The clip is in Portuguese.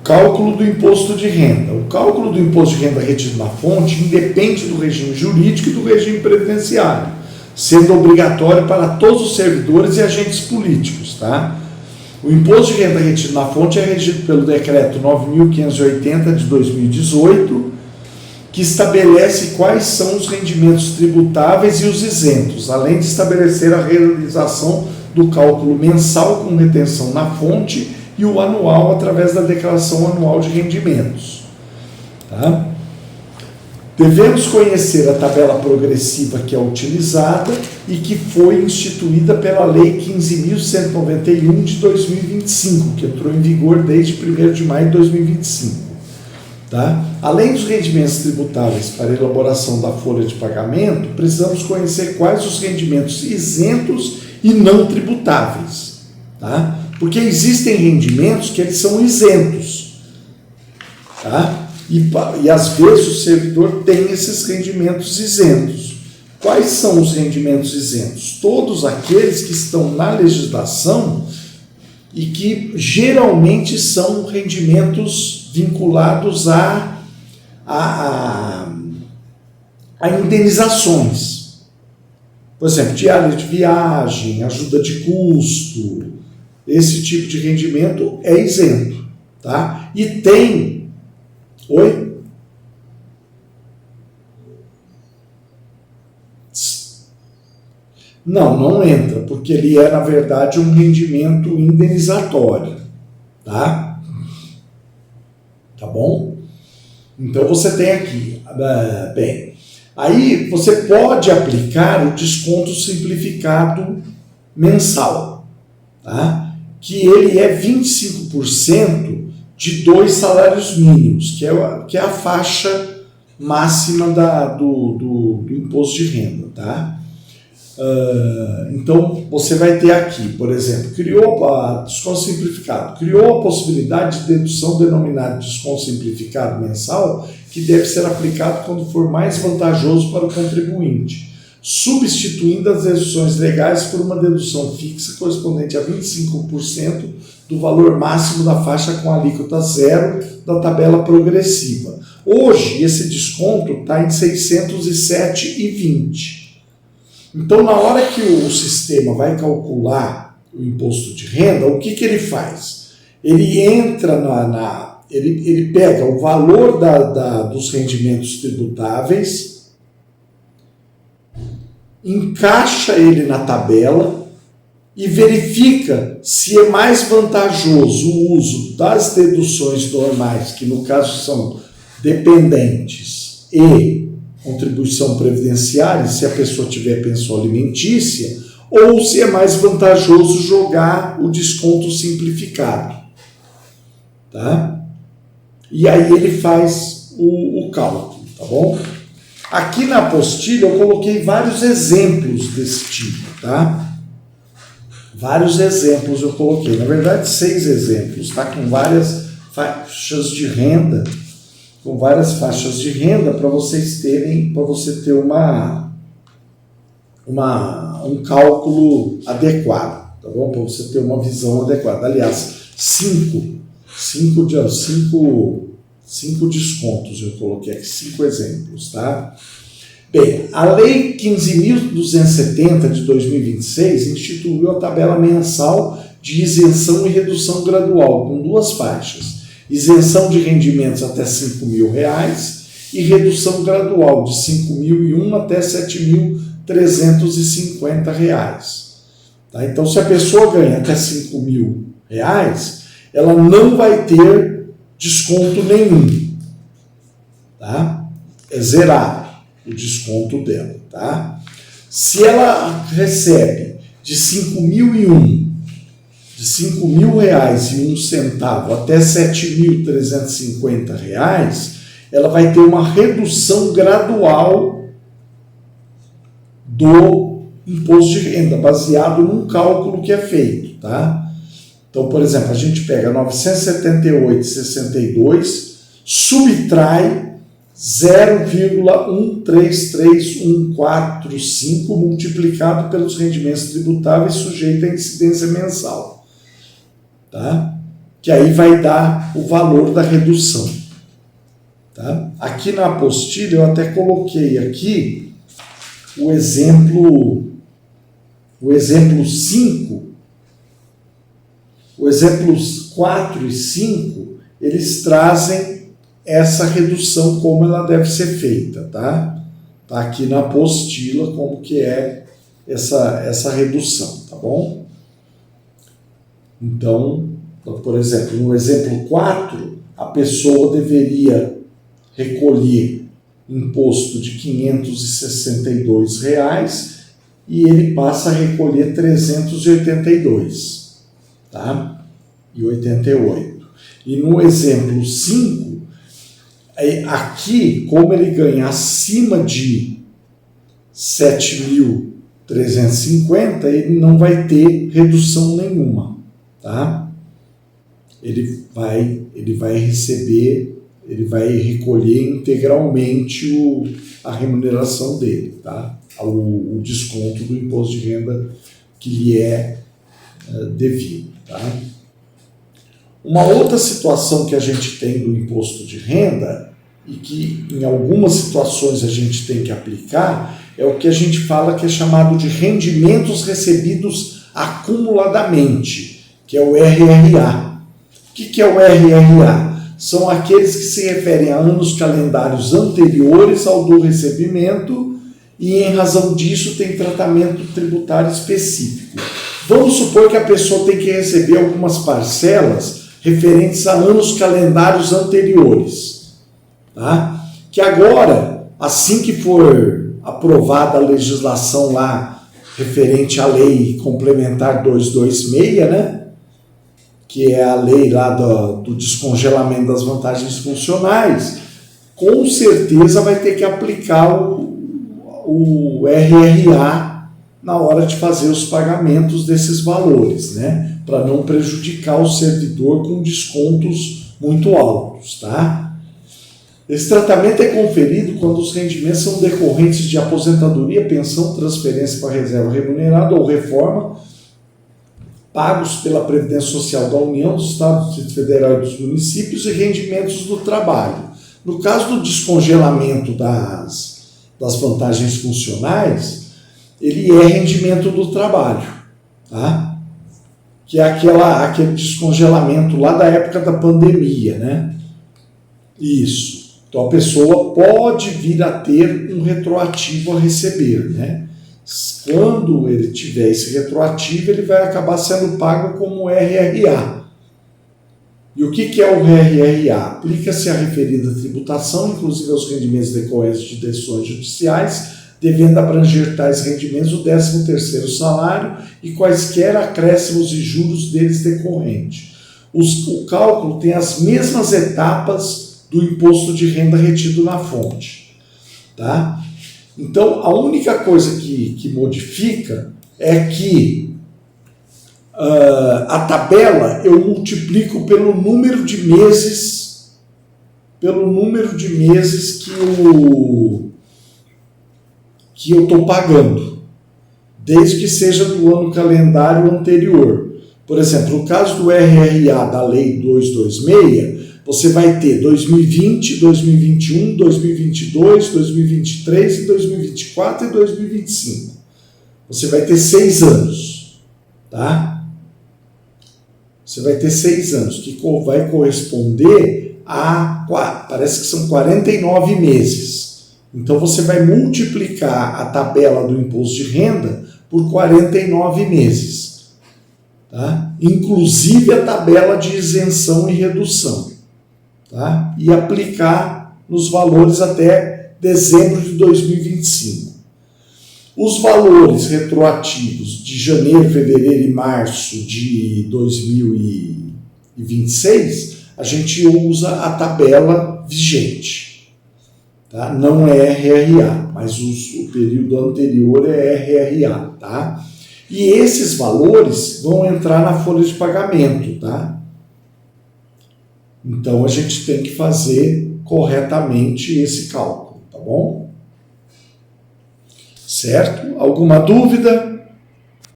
cálculo do imposto de renda. O cálculo do imposto de renda retido na fonte independe do regime jurídico e do regime previdenciário, sendo obrigatório para todos os servidores e agentes políticos, tá? O imposto de renda retido na fonte é regido pelo Decreto 9.580 de 2018, que estabelece quais são os rendimentos tributáveis e os isentos, além de estabelecer a realização do cálculo mensal com retenção na fonte e o anual através da declaração anual de rendimentos. Tá? Devemos conhecer a tabela progressiva que é utilizada e que foi instituída pela Lei 15.191 de 2025, que entrou em vigor desde 1º de maio de 2025. Tá? Além dos rendimentos tributáveis para elaboração da folha de pagamento, precisamos conhecer quais os rendimentos isentos e não tributáveis. Tá? Porque existem rendimentos que eles são isentos. Tá? E às vezes o servidor tem esses rendimentos isentos. Quais são os rendimentos isentos? Todos aqueles que estão na legislação e que geralmente são rendimentos vinculados a indenizações. Por exemplo, diária de viagem, ajuda de custo, esse tipo de rendimento é isento. Tá? E tem... Oi? Não entra, porque ele é, na verdade, um rendimento indenizatório. Tá? Tá bom? Então você tem aqui, bem, aí você pode aplicar o desconto simplificado mensal, tá? Que ele é 25% de 2 salários mínimos, que é a faixa máxima do imposto de renda, tá? Então você vai ter aqui, por exemplo, desconto simplificado, criou a possibilidade de dedução denominada desconto simplificado mensal, que deve ser aplicado quando for mais vantajoso para o contribuinte, substituindo as deduções legais por uma dedução fixa correspondente a 25% do valor máximo da faixa com alíquota zero da tabela progressiva. Hoje esse desconto está em R$ 607,20. Então, na hora que o sistema vai calcular o imposto de renda, o que ele faz? Ele entra ele pega o valor dos rendimentos tributáveis, encaixa ele na tabela e verifica se é mais vantajoso o uso das deduções normais, que no caso são dependentes e contribuição previdenciária, se a pessoa tiver pensão alimentícia, ou se é mais vantajoso jogar o desconto simplificado. Tá? E aí ele faz o cálculo, tá bom? Aqui na apostila eu coloquei vários exemplos desse tipo, tá? Vários exemplos eu coloquei, na verdade 6 exemplos, tá? Com várias faixas de renda, para vocês terem, para você ter um cálculo adequado, tá bom? Para você ter uma visão adequada. Aliás, 5 descontos eu coloquei aqui, 5 exemplos, tá? Bem, a Lei 15.270 de 2026 instituiu a tabela mensal de isenção e redução gradual, com 2 faixas. Isenção de rendimentos até R$ 5.000 e redução gradual de R$ 5.001 até R$ 7.350. Tá? Então, se a pessoa ganha até R$ 5.000, ela não vai ter desconto nenhum. Tá? É zerado o desconto dela. Tá? Se ela recebe de R$ 5.001, de R$ 5.000,01 até R$ 7.350, ela vai ter uma redução gradual do imposto de renda, baseado num cálculo que é feito, tá? Então, por exemplo, a gente pega 978,62, subtrai 0,133145 multiplicado pelos rendimentos tributáveis sujeito à incidência mensal. Tá? que aí vai dar o valor da redução. Tá? Aqui na apostila eu até coloquei aqui o exemplo 5, o exemplos 4 e 5, eles trazem essa redução, como ela deve ser feita, tá? Tá aqui na apostila como que é essa redução, tá bom? Então, por exemplo, no exemplo 4, a pessoa deveria recolher imposto de R$ 562 e ele passa a recolher R$ 382, tá? E 88. E no exemplo 5, aqui, como ele ganha acima de 7.350, ele não vai ter redução nenhuma, tá? Ele vai receber, ele vai recolher integralmente a remuneração dele, tá? O desconto do imposto de renda que lhe é devido, tá? Uma outra situação que a gente tem do imposto de renda e que em algumas situações a gente tem que aplicar é o que a gente fala que é chamado de rendimentos recebidos acumuladamente, que é o RRA. O que é o RRA? São aqueles que se referem a anos calendários anteriores ao do recebimento e, em razão disso, tem tratamento tributário específico. Vamos supor que a pessoa tem que receber algumas parcelas referentes a anos calendários anteriores, tá? Que agora, assim que for aprovada a legislação lá referente à lei complementar 226, né? Que é a lei lá do descongelamento das vantagens funcionais, com certeza vai ter que aplicar o RRA na hora de fazer os pagamentos desses valores, né? Para não prejudicar o servidor com descontos muito altos, tá? Esse tratamento é conferido quando os rendimentos são decorrentes de aposentadoria, pensão, transferência para reserva remunerada ou reforma, pagos pela Previdência Social da União, dos Estados, do Distrito Federal e dos municípios e rendimentos do trabalho. No caso do descongelamento das vantagens funcionais, ele é rendimento do trabalho, tá? Que é aquele descongelamento lá da época da pandemia, né? Isso. Então a pessoa pode vir a ter um retroativo a receber, né? Quando ele tiver esse retroativo, ele vai acabar sendo pago como RRA. E o que é o RRA? Aplica-se a referida tributação, inclusive aos rendimentos decorrentes de decisões judiciais, devendo abranger tais rendimentos o 13º salário e quaisquer acréscimos e juros deles decorrentes. O cálculo tem as mesmas etapas do imposto de renda retido na fonte, tá? Então, a única coisa que modifica é que a tabela eu multiplico pelo número de meses que eu estou pagando, desde que seja do ano calendário anterior. Por exemplo, no caso do RRA da Lei 226, você vai ter 2020, 2021, 2022, 2023, 2024 e 2025. Você vai ter 6 anos, tá? Você vai ter 6 anos, que vai corresponder a, parece que são 49 meses. Então você vai multiplicar a tabela do imposto de renda por 49 meses, tá? Inclusive a tabela de isenção e redução. Tá? E aplicar nos valores até dezembro de 2025. Os valores retroativos de janeiro, fevereiro e março de 2026, a gente usa a tabela vigente. Tá? Não é RRA, mas o período anterior é RRA. Tá? E esses valores vão entrar na folha de pagamento, tá? Então, a gente tem que fazer corretamente esse cálculo, tá bom? Certo? Alguma dúvida?